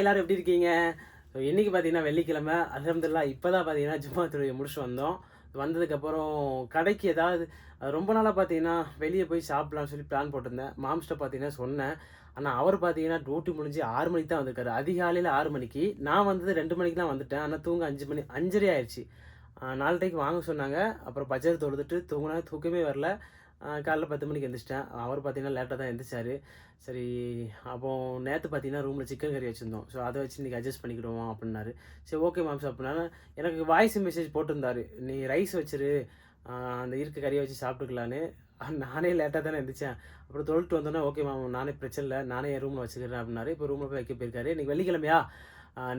எல்லாரும் எப்படி இருக்கீங்க? ஸோ இன்றைக்கி பார்த்தீங்கன்னா வெள்ளிக்கிழமை, அல்ஹம்துலில்லாஹ் இப்போ தான் பார்த்தீங்கன்னா ஜும்மா தொழுகை முடிச்சுட்டு வந்தோம். வந்ததுக்கப்புறம் கடைக்கு ஏதாவது ரொம்ப நாளாக பார்த்தீங்கன்னா வெளியே போய் சாப்பிட்லான்னு சொல்லி பிளான் போட்டிருந்தேன். மாம்ஸ்ட்ட பார்த்தீங்கன்னா சொன்னேன். ஆனால் அவர் பார்த்தீங்கன்னா டியூட்டி முடிஞ்சு 6 மணிக்கு தான் வந்திருக்காரு. அதிகாலையில் 6 மணிக்கு. நான் வந்தது 2 மணிக்கு தான் வந்துட்டேன். ஆனால் தூங்க 5 மணி 5:30 ஆயிடுச்சு. 4:30க்கு வாங்க சொன்னாங்க. அப்புறம் பஜர் தொழுதுட்டு தூங்கினா தூக்கமே வரல. காலைல 10 மணிக்கு எந்திரிச்சிட்டேன். அவர் பார்த்தீங்கன்னா லேட்டாக தான் எந்திரிச்சார். சரி, அப்போ நேற்று பார்த்தீங்கன்னா ரூமில் சிக்கன் கறி வச்சுருந்தோம். ஸோ அதை வச்சு இன்றைக்கி அட்ஜஸ்ட் பண்ணிக்கிடுவோம் அப்படின்னாரு. சரி, ஓகே மாம்ஸ் அப்படின்னா எனக்கு வாய்ஸ் மெசேஜ் போட்டிருந்தாரு, நீ ரைஸ் வச்சிரு, அந்த இருக்க கறியை வச்சு சாப்பிட்டுக்கலான்னு. நானே லேட்டாக தானே எந்திரிச்சேன். அப்புறம் தொழிட்டு வந்தோன்னே ஓகே மாமா, நானே பிரச்சனை இல்லை, நானே என் ரூமில் வச்சுக்கிறேன் அப்படின்னாரு. இப்போ ரூமில் போய் வைக்க போயிருக்காரு. இன்றைக்கி வெள்ளிக்கிழமையா,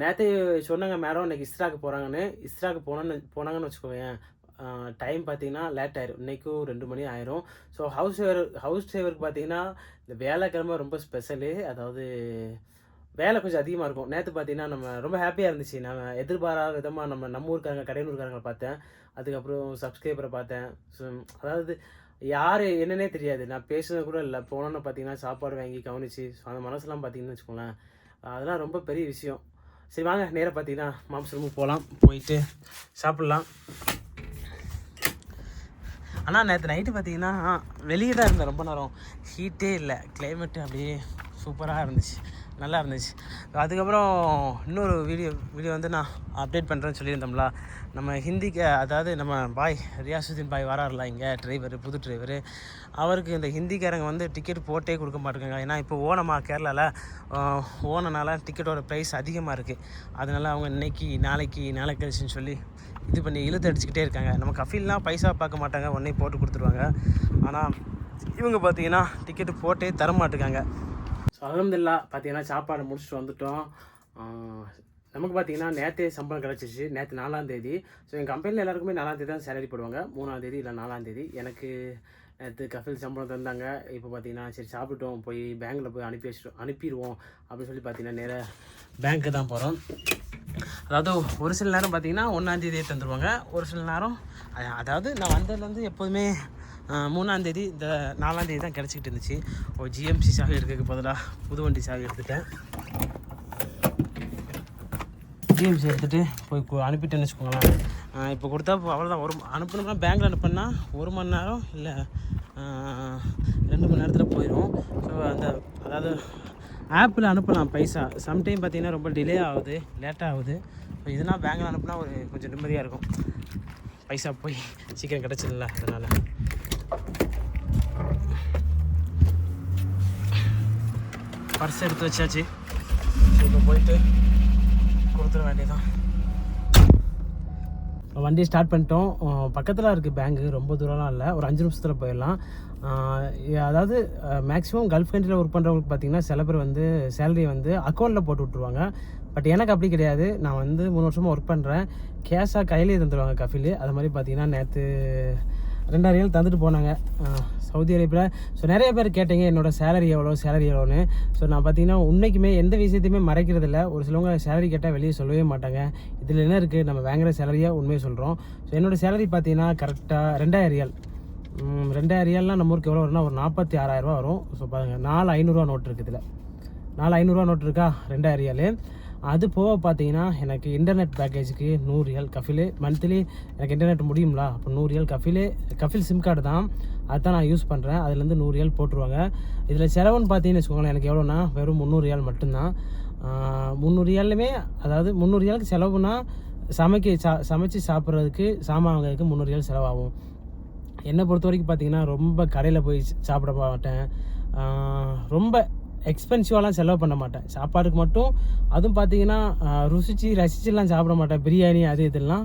நேற்றே சொன்னாங்க மேடம் இன்றைக்கி இஸ்ராக்கு போகிறாங்கன்னு. இஸ்ராக்கு போனாங்கன்னு வச்சுக்கோங்க, டைம் பார்த்தீங்கன்னா லேட் ஆயிரும். இன்றைக்கும் 2 மணி ஆயிரும். ஸோ ஹவுஸ் டிரைவருக்கு பார்த்தீங்கன்னா இந்த வேலைக்கிழமை ரொம்ப ஸ்பெஷலு. அதாவது வேலை கொஞ்சம் அதிகமாக இருக்கும். நேற்று பார்த்தீங்கன்னா நம்ம ரொம்ப ஹாப்பியாக இருந்துச்சு. நம்ம எதிர்பாராத விதமாக நம்ம ஊருக்காரங்க கடையூருக்காரங்களை பார்த்தேன். அதுக்கப்புறம் சப்ஸ்கிரைபரை பார்த்தேன். ஸோ அதாவது யார் என்னன்னே தெரியாது. நான் பேசுனது கூட இல்லை. போனோன்னு பார்த்தீங்கன்னா சாப்பாடு வாங்கி கவனிச்சு அந்த மனசுலாம் பார்த்தீங்கன்னு வச்சுக்கோங்களேன், அதெல்லாம் ரொம்ப பெரிய விஷயம். சரி வாங்க, நேராக பார்த்தீங்கன்னா மாம்ஸ் ரூமுக்கு போகலாம். போயிட்டு சாப்பிட்லாம். ஆனால் நேற்று நைட்டு பார்த்தீங்கன்னா வெளியே தான் இருந்தேன் ரொம்ப நேரம். ஹீட்டே இல்லை, கிளைமேட்டு அப்படியே சூப்பராக இருந்துச்சு, நல்லா இருந்துச்சு. அதுக்கப்புறம் இன்னொரு வீடியோ வந்து நான் அப்டேட் பண்ணுறேன்னு சொல்லியிருந்தோம்ல. நம்ம ஹிந்திக்கு, அதாவது நம்ம பாய் ரியாசுதீன் பாய் வராருல இங்கே டிரைவரு, புது டிரைவரு, அவருக்கு இந்த ஹிந்திக்காரங்க வந்து டிக்கெட் போட்டே கொடுக்க மாட்டேங்க. ஏன்னா இப்போ ஓணமா கேரளாவில், ஓனனால டிக்கெட்டோட ப்ரைஸ் அதிகமாக இருக்குது. அதனால் அவங்க நாளைக்கு கழிச்சுன்னு சொல்லி இது பண்ணி இழுத்து அடிச்சுக்கிட்டே இருக்காங்க. நம்ம கஃபீல்லாம் பைசா பார்க்க மாட்டாங்க, உடனே போட்டு கொடுத்துருவாங்க. ஆனால் இவங்க பார்த்தீங்கன்னா டிக்கெட்டு போட்டே தர மாட்டேங்காங்க. ஸோ அல்ஹம்துலில்லாஹ் பார்த்தீங்கன்னா சாப்பாடு முடிச்சுட்டு வந்துட்டோம். நமக்கு பார்த்தீங்கன்னா நேற்றே சம்பளம் கிடச்சிச்சு. நேற்று 4ஆம் தேதி. ஸோ எங்கள் கம்பெனியில் எல்லாருக்குமே 4ஆம் தேதி தான் சேலரி போடுவாங்க. 3ஆம் தேதி இல்லை 4ஆம் தேதி. எனக்கு நேற்று கஃபீல் சம்பளம் தந்தாங்க. இப்போ பார்த்தீங்கன்னா சரி சாப்பிட்டோம், போய் பேங்க்கில் போய் அனுப்பிடுவோம் அப்படின்னு சொல்லி பார்த்தீங்கன்னா நேராக பேங்க்கு தான் போகிறோம். அதாவது ஒரு சில நேரம் பார்த்தீங்கன்னா 1ஆம் தேதியே தந்துடுவாங்க. ஒரு சில நேரம், அதாவது நான் வந்ததுலேருந்து எப்போதுமே 3ஆம் தேதி, இந்த 4ஆம் தேதி தான் கிடச்சிக்கிட்டு இருந்துச்சு. ஜிஎம்சி சாவி எடுக்கிறதுக்கு பதிலாக புது வண்டி சாவி எடுத்துட்டேன். ஜிஎம்சி எடுத்துகிட்டு போய் அனுப்பிட்டேன்னு வச்சுக்கோங்களேன். இப்போ கொடுத்தா அவ்வளோதான். அனுப்பணும்னா பேங்க்கில் அனுப்பினா 1 மணி நேரம் இல்லை 2 மணி நேரத்தில் போயிடும். ஸோ அதாவது ஆப்பில் அனுப்பலாம் பைசா. சம்டைம் பார்த்தீங்கன்னா ரொம்ப டிலே ஆகுது, லேட்டாக ஆகுது. இப்போ இதனால் பேங்கில் அனுப்புனா கொஞ்சம் நிம்மதியாக இருக்கும். பைசா போய் சீக்கிரம் கிடச்சிடல. அதனால் பர்ஸ் எடுத்து வச்சாச்சு. இப்போ போயிட்டு கொடுத்துட வேண்டியதான். வண்டியை ஸ்டார்ட் பண்ணிட்டோம். பக்கத்தில் இருக்குது பேங்கு, ரொம்ப தூரம்லாம் இல்லை, ஒரு 5 நிமிஷத்தில் போயிடலாம். அதாவது மேக்ஸிமம் கல்ஃப் கண்ட்ரியில் ஒர்க் பண்ணுறவங்களுக்கு பார்த்திங்கன்னா சில பேர் வந்து சேலரி வந்து அக்கௌண்ட்டில் போட்டு விட்ருவாங்க. பட் எனக்கு அப்படி கிடையாது. நான் வந்து 3 வருஷமாக ஒர்க் பண்ணுறேன். கேஷாக கையிலே தந்துடுவாங்க கஃபீல். அது மாதிரி பார்த்திங்கன்னா நேற்று 2000 ரியால் தந்துட்டு போனாங்க சவுதி அரேபியாவில். ஸோ நிறைய பேர் கேட்டீங்க என்னோடய சேலரி எவ்வளோன்னு. ஸோ நான் பார்த்தீங்கன்னா உண்மைக்குமே எந்த விஷயத்தையுமே மறைக்கிறது இல்லை. ஒரு சிலவங்க சேலரி கேட்டால் வெளியே சொல்லவே மாட்டாங்க. இதில் என்ன இருக்குது, நம்ம வாங்குகிற சேலரியாக உண்மையை சொல்கிறோம். ஸோ என்னோடய சேலரி பார்த்தீங்கன்னா கரெக்டாக 2000 ரியால். 2000 ரியால்னால் நம்ம ஊருக்கு எவ்வளோ வரும்னா ஒரு 46,000 ரூபா வரும். ஸோ பாருங்கள், 4,500 நோட்டு இருக்குது. இதில் 4,500 நோட்டு இருக்கா, 2000 ரியால். அது போக பார்த்தீங்கன்னா எனக்கு இன்டர்நெட் பேக்கேஜுக்கு 100 ரியால் கஃபீல். மந்த்லி எனக்கு இன்டர்நெட் முடியுங்களா, அப்போ 100 ரியால் கஃபீல் சிம் கார்டு தான், அதுதான் நான் யூஸ் பண்ணுறேன். அதுலேருந்து 100 ரியால் போட்டுருவாங்க. இதில் செலவுன்னு பார்த்தீங்கன்னு வச்சுக்கோங்களேன், எனக்கு எவ்வளோனா வெறும் 300 ரியால் மட்டும்தான். 300 ரியாலுமே, அதாவது 300 ரியாலுக்கு செலவுனா சமைச்சு சாப்பிட்றதுக்கு, சாமான் வாங்குறதுக்கு 300 ரியால் செலவாகும். என்னை பொறுத்த வரைக்கும் பார்த்தீங்கன்னா ரொம்ப கடையில் போய் சாப்பிட மாட்டேன். ரொம்ப எக்ஸ்பென்சிவாலாம் செலவு பண்ண மாட்டேன் சாப்பாடுக்கு மட்டும். அதுவும் பார்த்தீங்கன்னா ரசிச்சுலாம் சாப்பிட மாட்டேன். பிரியாணி அது இதெல்லாம்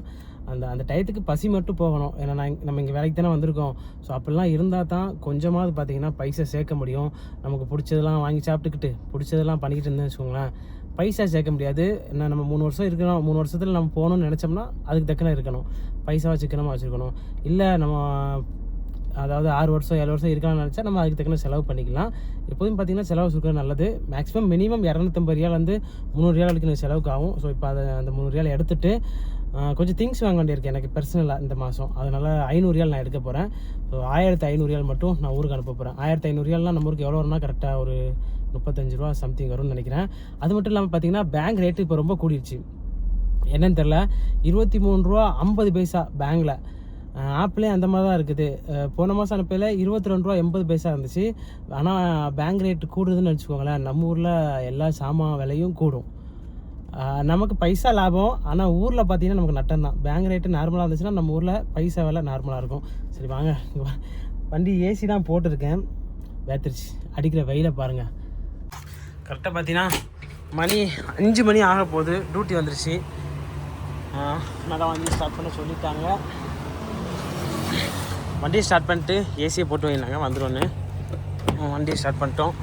அந்த டயத்துக்கு பசி மட்டும் போகணும். ஏன்னா நம்ம இங்கே வேலைக்கு தானே வந்திருக்கோம். ஸோ அப்படிலாம் இருந்தால் தான் கொஞ்சமாவது பார்த்தீங்கன்னா பைசா சேர்க்க முடியும். நமக்கு பிடிச்சதெல்லாம் வாங்கி சாப்பிட்டுக்கிட்டு பிடிச்சதெல்லாம் பண்ணிக்கிட்டு இருந்தேன்னு வச்சுக்கோங்களேன், பைசா சேர்க்க முடியாது. என்ன, நம்ம 3 வருஷம் இருக்கணும், 3 வருஷத்தில் நம்ம போகணும்னு நினச்சோம்னா அதுக்கு தக்கன இருக்கணும், பைசாவை சிக்கனமாக வச்சுருக்கணும். இல்லை நம்ம அதாவது 6 வருஷம் 7 வருஷம் இருக்கலாம்னு நினச்சா நம்ம அதுக்கு தக்கன செலவு பண்ணிக்கலாம். எப்போதும் பார்த்திங்கன்னா செலவு சுருக்கிறது நல்லது. மேக்ஸிமம் மினிமம் 250 ரியால் வந்து 300 ரியால் வரைக்கும் எனக்கு செலவுக்கு ஆகும். ஸோ இப்போ அந்த 300 ரியால் எடுத்துகிட்டு கொஞ்சம் திங்ஸ் வாங்க வேண்டியிருக்கு எனக்கு பர்சனலாக இந்த மாதம். அதனால் 500 ரியால் நான் எடுக்க போகிறேன். ஸோ 1500 ரியால் மட்டும் நான் ஊருக்கு அனுப்ப போகிறேன். 1500 ரியால்னால் நம்ம ஊருக்கு எவ்வளோ வரும்னா கரெக்டாக ஒரு 35 ரூபா சம்திங் வரும்னு நினைக்கிறேன். அது மட்டும் இல்லாமல் பார்த்தீங்கன்னா பேங்க் ரேட்டு இப்போ ரொம்ப கூடிருச்சு. என்னன்னு தெரில, 23 ரூபா 50 பைசா பேங்க்கில். ஆப்லேயே அந்த மாதிரி தான் இருக்குது. போன மாதம் அனுப்பையில் 22 ரூபா 80 பைசா இருந்துச்சு. ஆனால் பேங்க் ரேட்டு கூடுதுன்னு வச்சுக்கோங்களேன். நம்ம ஊரில் எல்லா சாமான் விலையும் கூடும். நமக்கு பைசா லாபம், ஆனால் ஊரில் பார்த்தீங்கன்னா நமக்கு நட்டம் தான். பேங்க் ரேட்டு நார்மலாக இருந்துச்சுன்னா நம்ம ஊரில் பைசா விலை நார்மலாக இருக்கும். சரி வாங்க, வண்டி ஏசி தான் போட்டிருக்கேன், வேத்துருச்சு. அடிக்கிற வெயில பாருங்கள். கரெக்டாக பார்த்தீங்கன்னா மணி 5 மணி ஆக போகுது. டியூட்டி வந்துருச்சு. நல்லா வண்டி ஸ்டார்ட் பண்ண சொல்லிட்டாங்க. வண்டியை ஸ்டார்ட் பண்ணிட்டு ஏசியை போட்டு வைனாங்க, வந்துடுவோன்னு வண்டியை ஸ்டார்ட் பண்ணிட்டோம்.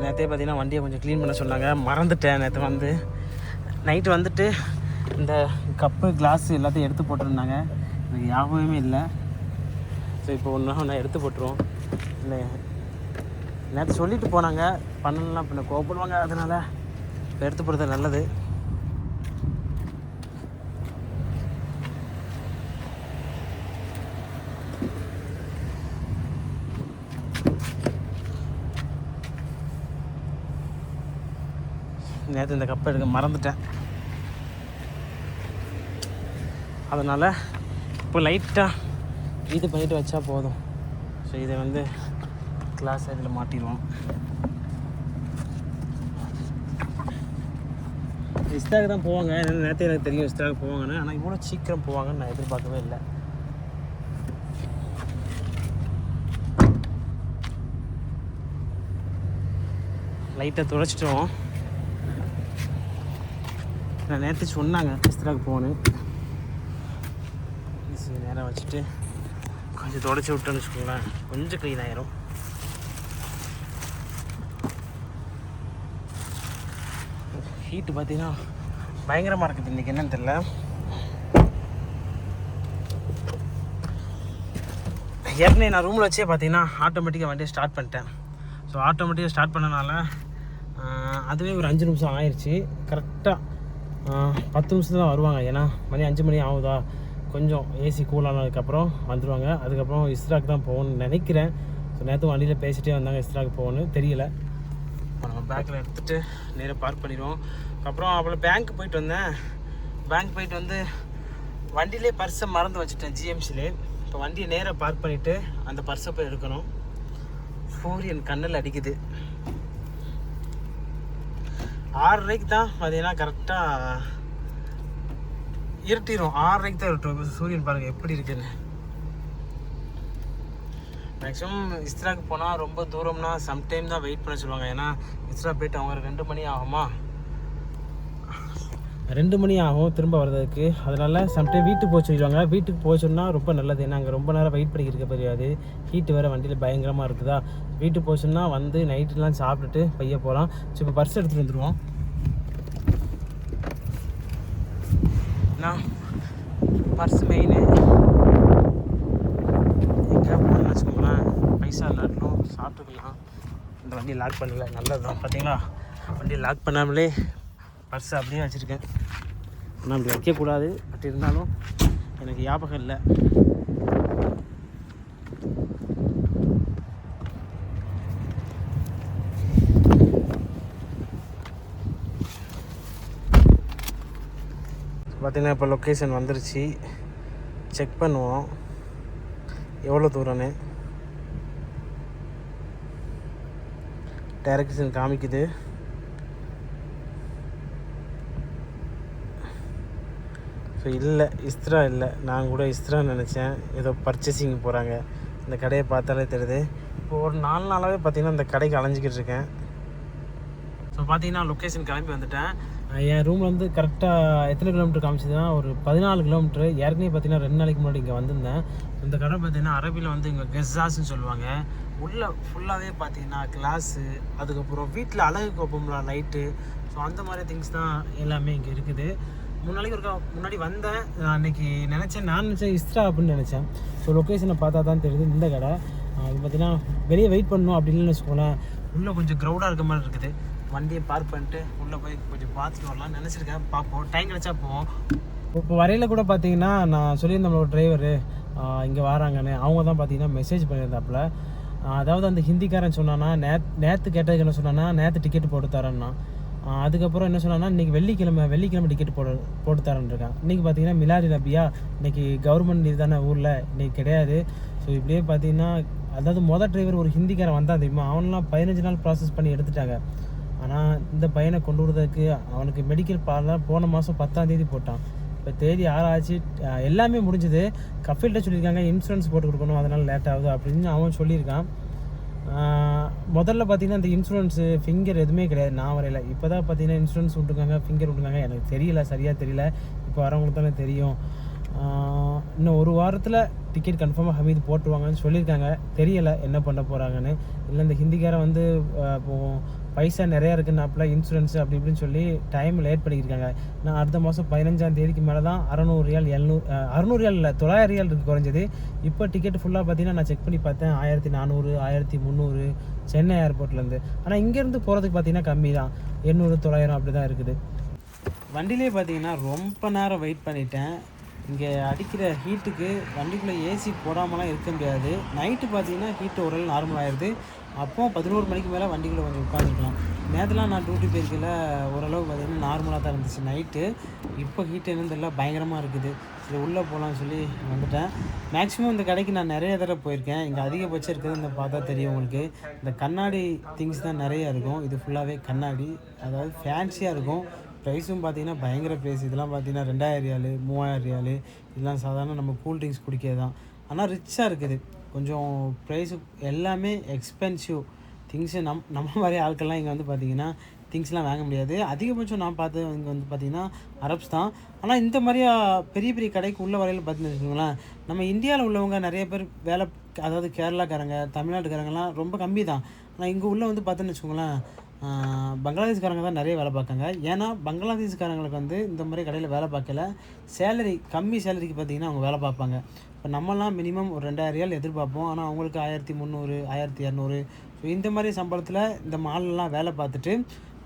நேற்றே பார்த்தீங்கன்னா வண்டியை கொஞ்சம் க்ளீன் பண்ண சொன்னாங்க, மறந்துட்டேன். நேற்று வந்து நைட்டு வந்துட்டு இந்த கப்பு கிளாஸ் எல்லாத்தையும் எடுத்து போட்டிருந்தாங்க, எனக்கு ஞாபகமே இல்லை. ஸோ இப்போ ஒன்றா எடுத்து போட்டுருவோம். இல்லை நேற்று சொல்லிட்டு போனாங்க, பண்ணலாம் பின்ன கோவப்படுவாங்க, அதனால் இப்போ எடுத்து போடுறது நல்லது. நேற்று இந்த கப்பை எடுக்க மறந்துட்டேன், அதனால் இப்போ லைட்டாக இது பண்ணிவிட்டு வச்சா போதும். ஸோ இதை வந்து கிளாஸ் இதில் மாட்டிடுவோம். இஸ்தாக்கு தான் போவாங்க, ஏன்னா நேற்று எனக்கு தெரியும் இஸ்தாக்கு போவாங்கன்னு. ஆனால் இவ்வளோ சீக்கிரம் போவாங்கன்னு நான் எதிர்பார்க்கவே இல்லை. லைட்டாக துடைச்சிட்டோம். நான் நேற்று சொன்னாங்க இஸ்தாக்கு போகணும். நேராக வச்சுட்டு கொஞ்சம் துடைச்சி விட்டோன்னு வச்சுக்கோங்களேன், கொஞ்சம் க்ளீன் ஆயிரும். ஹீட்டு பார்த்தீங்கன்னா பயங்கரமாக இருக்குது இன்றைக்கி, என்னன்னு தெரில. ஏற்கனவே நான் ரூமில் வச்சே பார்த்தீங்கன்னா ஆட்டோமேட்டிக்காக வண்டியை ஸ்டார்ட் பண்ணிட்டேன். ஸோ ஆட்டோமேட்டிக்காக ஸ்டார்ட் பண்ணனால அதுவே ஒரு 5 நிமிஷம் ஆயிடுச்சு. கரெக்டாக 10 நிமிஷம் தான் வருவாங்க, ஏன்னா மணி 5 மணி ஆகுதா. கொஞ்சம் ஏசி கூலானதுக்கப்புறம் வந்துடுவாங்க. அதுக்கப்புறம் இஸ்ராக்கு தான் போகணும்னு நினைக்கிறேன். ஸோ நேற்று வண்டியில் பேசிகிட்டே வந்தாங்க இஸ்ராக்கு போகணும்னு, தெரியல. நம்ம பேக்கில் எடுத்துகிட்டு நேராக பார்க் பண்ணிடுவோம். அப்புறம் அப்புறம் பேங்க் போயிட்டு வந்தேன். பேங்க் போயிட்டு வந்து வண்டியிலே பர்ஸை மறந்து வச்சுட்டேன் ஜிஎம்சிலே. இப்போ வண்டியை நேராக பார்க் பண்ணிவிட்டு அந்த பர்ஸை போய் எடுக்கணும். சூரியன் கண்ணில் அடிக்குது. 6:30 தான் பார்த்தீங்கன்னா கரெக்டாக இருட்டிடும். 6:30 தான் இருட்டும். சூரியன் பாருங்கள் எப்படி இருக்குன்னு. மேக்ஸிமம் இஸ்ராக்கு போனால் ரொம்ப தூரம்னா சம்டைம் தான் வெயிட் பண்ண சொல்லுவாங்க. ஏன்னா இஸ்ரா போய்ட்டு அவங்க 2 மணி ஆகுமா, 2 மணி ஆகும் திரும்ப வர்றதுக்கு. அதனால் சம்டைம் வீட்டுக்கு போக சொல்லிடுவாங்க. வீட்டுக்கு போக சொன்னால் ரொம்ப நல்லது, ஏன்னா அங்கே ரொம்ப நேரம் வெயிட் பண்ணி இருக்க முடியாது. ஹீட்டு வேறு வண்டியில் பயங்கரமாக இருக்குதா. வீட்டுக்கு போக சொன்னால் வந்து நைட்டுலாம் சாப்பிட்டுட்டு பைய போகலாம். ஸோ இப்போ பர்ஸ் எடுத்துகிட்டு வந்துடுவோம். பர்ஸ் மெயின் எங்கே போகணும்னு வச்சுக்கோங்களேன், பைசா இல்லாட்டும் சாப்பிட்டுக்கலாம். இந்த வண்டியை லாக் பண்ணல, நல்லது தான். பார்த்தீங்களா, வண்டியை லாக் பண்ணாமலே பர்ஸை அப்படியே வச்சுருக்கேன். ஆனால் அப்படி வைக்கக்கூடாது, பட் இருந்தாலும் எனக்கு ஞாபகம் இல்லை. பார்த்தீங்கன்னா இப்போ லொக்கேஷன் வந்துருச்சு. செக் பண்ணுவோம் எவ்வளோ தூரம்னு. டைரக்ஷன் காமிக்குது. ஸோ இல்லை இஸ்ரா இல்லை, நான் கூட இஸ்ரான்னு நினச்சேன். ஏதோ பர்ச்சேசிங் போகிறாங்க. இந்த கடையை பார்த்தாலே தெரியுது. இப்போ ஒரு 4 நாளாகவே பார்த்தீங்கன்னா இந்த கடைக்கு அலைஞ்சிக்கிட்டு இருக்கேன். ஸோ பார்த்தீங்கன்னா லொக்கேஷன் கிளம்பி வந்துட்டேன். என் ரூமில் வந்து கரெக்டாக எத்தனை கிலோமீட்டர் காமிச்சதுன்னா ஒரு 14 கிலோமீட்டர். ஏற்கனவே பார்த்தீங்கன்னா 2 நாளைக்கு முன்னாடி இங்கே வந்திருந்தேன். இந்த கடை பார்த்தீங்கன்னா அரபியில் வந்து இங்கே கெஸாஸ்ன்னு சொல்லுவாங்க. உள்ளே ஃபுல்லாகவே பார்த்தீங்கன்னா கிளாஸு, அதுக்கப்புறம் வீட்டில் அழகு கோப்பம்ல லைட்டு, ஸோ அந்த மாதிரி திங்ஸ் தான் எல்லாமே இங்கே இருக்குது. 3 நாளைக்கு முன்னாடி வந்தேன். நான் அன்றைக்கி நினச்சேன் இஸ்ரா அப்படின்னு நினச்சேன். ஸோ லொக்கேஷனை பார்த்தா தான் தெரியுது இந்த கடை. அது பார்த்தீங்கன்னா வெளியே வெயிட் பண்ணணும் அப்படின்னு வச்சுக்கோங்களேன். உள்ளே கொஞ்சம் க்ரௌடாக இருக்க மாதிரி இருக்குது. வண்டியை பார்க் பண்ணிட்டு உள்ளே போய் கொஞ்சம் பார்த்துட்டு வரலாம்னு நினச்சிருக்கேன். பார்ப்போம், டைம் கிடச்சா போவோம். இப்போ வரையில் கூட பார்த்தீங்கன்னா நான் சொல்லியிருந்தேன் ஒரு டிரைவரு இங்கே வராங்கன்னு, அவங்க தான் பார்த்தீங்கன்னா மெசேஜ் பண்ணியிருந்தாப்புல. அதாவது அந்த ஹிந்திக்காரன் சொன்னான்னா, நேற்று கேட்டதுக்கு என்ன சொன்னான்னா, நேற்று டிக்கெட் போட்டு தரேன்னா. அதுக்கப்புறம் என்ன சொன்னான்னா, இன்றைக்கி வெள்ளிக்கிழமை டிக்கெட் போட்டு தரேன்ருக்கான். இன்றைக்கி பார்த்தீங்கன்னா மிலாடி நபியா, இன்றைக்கி கவர்மெண்ட் இது தானே ஊரில், இன்றைக்கி கிடையாது. ஸோ இப்படியே பார்த்தீங்கன்னா, அதாவது டிரைவர் ஒரு ஹிந்திக்காரன் வந்தான் தெரியுமா, அவனெலாம் 15 நாள் ப்ராசஸ் பண்ணி எடுத்துட்டாங்க. ஆனால் இந்த பையனை கொண்டு விடுறதுக்கு அவனுக்கு மெடிக்கல் பாலாம் போன மாதம் 10ஆம் தேதி போட்டான். இப்போ தேதி 6 ஆச்சு, எல்லாமே முடிஞ்சுது. கஃபீல்கிட்ட சொல்லியிருக்காங்க இன்சூரன்ஸ் போட்டு கொடுக்கணும், அதனால் லேட் ஆகுது அப்படின்னு அவன் சொல்லியிருக்கான். முதல்ல பார்த்தீங்கன்னா இந்த இன்சூரன்ஸு ஃபிங்கர் எதுவுமே கிடையாது நான் வரையில. இப்போ தான் பார்த்தீங்கன்னா இன்சூரன்ஸ் விட்டுருக்காங்க, ஃபிங்கர் விட்டுருக்காங்க. எனக்கு தெரியல, சரியாக தெரியல. இப்போ வரவங்களுக்கு தானே தெரியும். இன்னும் ஒரு வாரத்தில் டிக்கெட் கன்ஃபார்மாக ஹமீது போட்டுருவாங்கன்னு சொல்லியிருக்காங்க. தெரியலை என்ன பண்ண போகிறாங்கன்னு. இல்லை இந்த ஹிந்திக்காரன் வந்து இப்போது பைசா நிறையா இருக்குன்னாப்புல இன்சூரன்ஸு அப்படி இப்படின்னு சொல்லி டைம் லேட் பண்ணியிருக்காங்க. நான் அடுத்த மாதம் 15ஆம் தேதிக்கு மேலே தான் 600 ரியால் 600 ரியால் இல்லை 900 ரியால் இருக்குது குறைஞ்சது. இப்போ டிக்கெட் ஃபுல்லாக பார்த்தீங்கன்னா நான் செக் பண்ணி பார்த்தேன் 1400 1300 சென்னை ஏர்போர்ட்லேருந்து. ஆனால் இங்கேருந்து போகிறதுக்கு பார்த்தீங்கன்னா கம்மி தான், 800 900 அப்படி தான் இருக்குது. வண்டியிலே பார்த்தீங்கன்னா ரொம்ப நேரம் வெயிட் பண்ணிட்டேன். இங்கே அடிக்கிற ஹீட்டுக்கு வண்டிக்குள்ளே ஏசி போடாமலாம் இருக்க முடியாது. நைட்டு பார்த்தீங்கன்னா ஹீட்டு ஓரளவு நார்மல் ஆயிடுது. அப்போ 11 மணிக்கு மேலே வண்டிக்குள்ளே கொஞ்சம் உட்காந்துக்கலாம். நேற்றுலாம் நான் டியூட்டி போயிருக்கல ஓரளவு பார்த்தீங்கன்னா நார்மலாக தான் இருந்துச்சு நைட்டு. இப்போ ஹீட்டு என்னன்னு தெரியல, பயங்கரமாக இருக்குது. சரி உள்ளே போகலான்னு சொல்லி வந்துட்டேன். மேக்ஸிமம் இந்த கடைக்கு நான் நிறைய தடவை போயிருக்கேன். இங்கே அதிகபட்சம் இருக்குது இந்த பார்த்தா தெரியும் உங்களுக்கு. இந்த கண்ணாடி திங்ஸ் தான் நிறையா இருக்கும். இது ஃபுல்லாகவே கண்ணாடி, அதாவது ஃபேன்சியாக இருக்கும். ப்ரைஸும் பார்த்தீங்கன்னா பயங்கர ப்ரைஸ். இதெல்லாம் பார்த்தீங்கன்னா 2000 ரியாலு 3000 ரியாலு. இதெல்லாம் சாதாரண நம்ம கூல் ட்ரிங்க்ஸ் குடிக்கிறது தான். ஆனால் ரிச்சாக இருக்குது கொஞ்சம். ப்ரைஸு எல்லாமே எக்ஸ்பென்சிவ் திங்ஸு. நம்ம மாதிரி ஆட்கள்லாம் இங்கே வந்து பார்த்திங்கன்னா திங்ஸ்லாம் வாங்க முடியாது. அதிகபட்சம் நான் பார்த்தது இங்கே வந்து பார்த்திங்கன்னா அரப்ஸ் தான். ஆனால் இந்த மாதிரியா பெரிய பெரிய கடைக்கு உள்ள வரையில் பார்த்தீங்கன்னு வச்சுக்கோங்களேன், நம்ம இந்தியாவில் உள்ளவங்க நிறைய பேர் வேலை, அதாவது கேரளாக்காரங்க தமிழ்நாட்டுக்காரங்கலாம் ரொம்ப கம்மி தான். ஆனால் இங்கே உள்ள வந்து பார்த்தோன்னு வச்சுக்கோங்களேன், பங்களாதேஷ்காரங்க தான் நிறைய வேலை பார்க்காங்க. ஏன்னா பங்களாதேஷ்காரங்களுக்கு வந்து இந்த மாதிரி கடையில் வேலை பார்க்கல, சேலரி கம்மி சேலரிக்கு பார்த்திங்கன்னா அவங்க வேலை பார்ப்பாங்க. இப்போ நம்மலாம் மினிமம் ஒரு 2000 ரியால் எதிர்பார்ப்போம். ஆனால் அவங்களுக்கு 1300 1200. ஸோ இந்த மாதிரி சம்பளத்தில் இந்த மாலெலாம் வேலை பார்த்துட்டு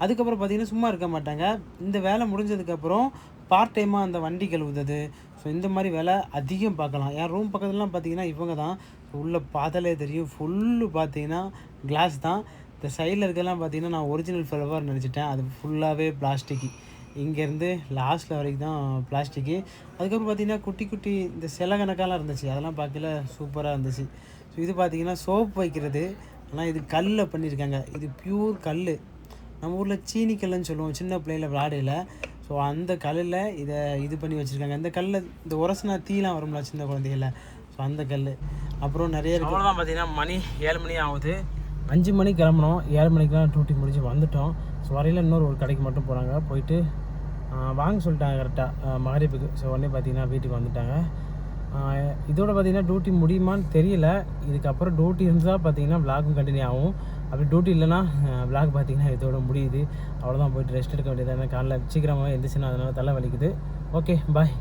அதுக்கப்புறம் பார்த்திங்கன்னா சும்மா இருக்க மாட்டாங்க. இந்த வேலை முடிஞ்சதுக்கப்புறம் பார்ட் டைமாக அந்த வண்டி கழுவுறது, ஸோ இந்த மாதிரி வேலை அதிகம் பார்க்கலாம். என் ரூம் பக்கத்துலலாம் பார்த்திங்கன்னா இவங்க தான். உள்ளே பார்த்தாலே தெரியும், ஃபுல்லு பார்த்திங்கன்னா கிளாஸ் தான். இந்த சைடில் இருக்கலாம் பார்த்திங்கன்னா நான் ஒரிஜினல் ஃப்ளவர் நினச்சிட்டேன், அது ஃபுல்லாகவே பிளாஸ்டிக்கு. இங்கேருந்து லாஸ்ட்டில் வரைக்கும் தான் பிளாஸ்டிக்கு. அதுக்கப்புறம் பார்த்திங்கன்னா குட்டி குட்டி இந்த சில கணக்காலாம் இருந்துச்சு, அதெல்லாம் பார்க்கல சூப்பராக இருந்துச்சு. ஸோ இது பார்த்திங்கன்னா சோப்பு வைக்கிறது. ஆனால் இது கல்லில் பண்ணியிருக்காங்க, இது ப்யூர் கல். நம்ம ஊரில் சீனி கல்லுன்னு சொல்லுவோம் சின்ன பிள்ளையில் விளாடையில். ஸோ அந்த கல்லில் இதை இது பண்ணி வச்சுருக்காங்க. இந்த கல்லில் இந்த உரசுனா தீலாம் வரும்ல சின்ன குழந்தைகள, ஸோ அந்த கல். அப்புறம் நிறைய இருக்குது. அவ்வளோதான் பார்த்தீங்கன்னா மணி 7 மணி ஆகுது. 5 மணிக்கு கிளம்புனோம், 7 மணிக்கெலாம் டியூட்டி முடிஞ்சு வந்துவிட்டோம். ஸோ வரையில் இன்னொரு ஒரு கடைக்கு மட்டும் போகிறாங்க. போயிட்டு வாங்க சொல்லிட்டாங்க கரெக்டாக மகரிப்புக்கு. ஸோ உடனே பார்த்திங்கன்னா வீட்டுக்கு வந்துட்டாங்க. இதோட பார்த்திங்கன்னா டியூட்டி முடியுமான்னு தெரியல. இதுக்கப்புறம் டியூட்டி இருந்தால் பார்த்திங்கன்னா விளாகும் கண்டினியூ ஆகும். அப்படி டியூட்டி இல்லைன்னா விளாக் பார்த்திங்கன்னா இதோட முடியுது. அவ்வளோதான், போய்ட்டு ரெஸ்ட் எடுக்க வேண்டியது. காலைல சீக்கிரமாக எந்திரிச்சுன்னா அதனால் தலை வலிக்குது. Okay bye.